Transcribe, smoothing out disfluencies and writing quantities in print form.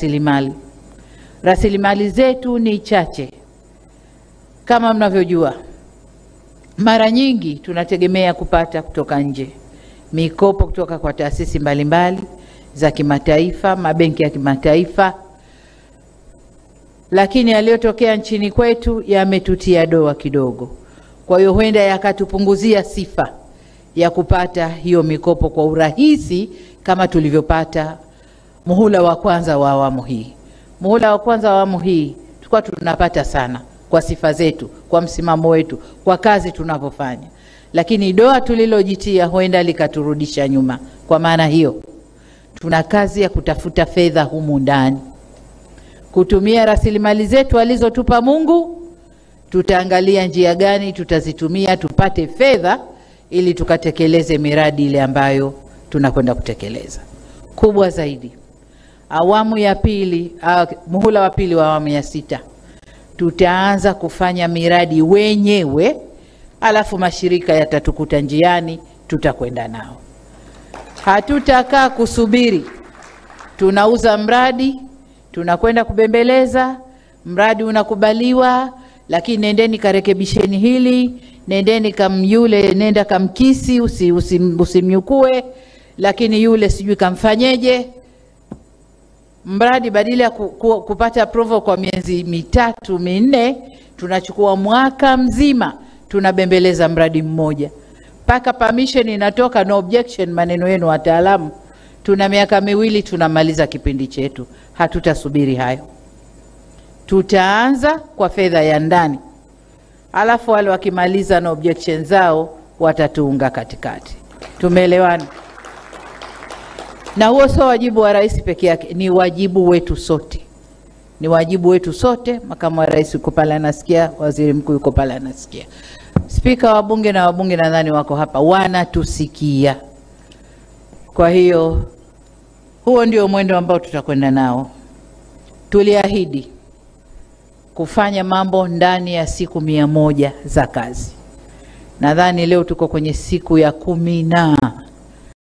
rasilimali. Rasilimali zetu ni chache. Kama mnavyojua, mara nyingi tunategemea kupata kutoka nje, mikopo kutoka kwa taasisi mbalimbali za kimataifa, mabenki ya kimataifa, lakini yaliyotokea nchini kwetu yametutia doa kidogo. Kwa hiyo huenda yakatupunguzia sifa ya kupata hiyo mikopo kwa urahisi kama tulivyopata muhula wa kwanza wa awamu hii. Muhula wa kwanza wa awamu hii tulikuwa tunapata sana kwa sifa zetu, kwa msimamo wetu, kwa kazi tunapofanya. Lakini doa tulilojitia huenda likaturudisha nyuma. Kwa maana hiyo, tuna kazi ya kutafuta fedha humu ndani. Kutumia rasilimali zetu alizotupa Mungu, tutaangalia njia gani tutazitumia tupate fedha ili tukatekeleze miradi ile ambayo tunakwenda kutekeleza. Kubwa zaidi, awamu ya pili, muhula wa pili wa awamu ya 6, tutaanza kufanya miradi wenyewe, alafu mashirika yatatukuta njiani, tutakwenda nao. Hatutakaa kusubiri tunauza mradi, tunakwenda kubembeleza, mradi unakubaliwa, lakini nendeni karekebisheni hili, nendeni yule nenda kamkisi, usimnyukue, lakini yule sijui kamfanyeje. Mradi badala ya kupata approval kwa miezi 3-4, tunachukua mwaka mzima tunabembeleza mradi mmoja. Paka permission inatoka, no objection, maneno yenu wataalamu. Tuna miaka 2 tunamaliza kipindi chetu. Hatutasubiri hayo. Tutaanza kwa fedha ya ndani, alafu wale wakimaliza na objection zao watatuunga katikati. Tumeelewana? Na huo sio wajibu wa rais peke yake, ni wajibu wetu sote. Ni wajibu wetu sote. Makamu wa rais yuko pale anasikia, waziri mkuu yuko pale anasikia, spika wa bunge na wabunge nadhani wako hapa wanatusikia. Kwa hiyo huo ndio mwendo ambao tutakwenda nao. Tuliahidi kufanya mambo ndani ya siku 100 za kazi. Nadhani leo tuko kwenye siku ya 10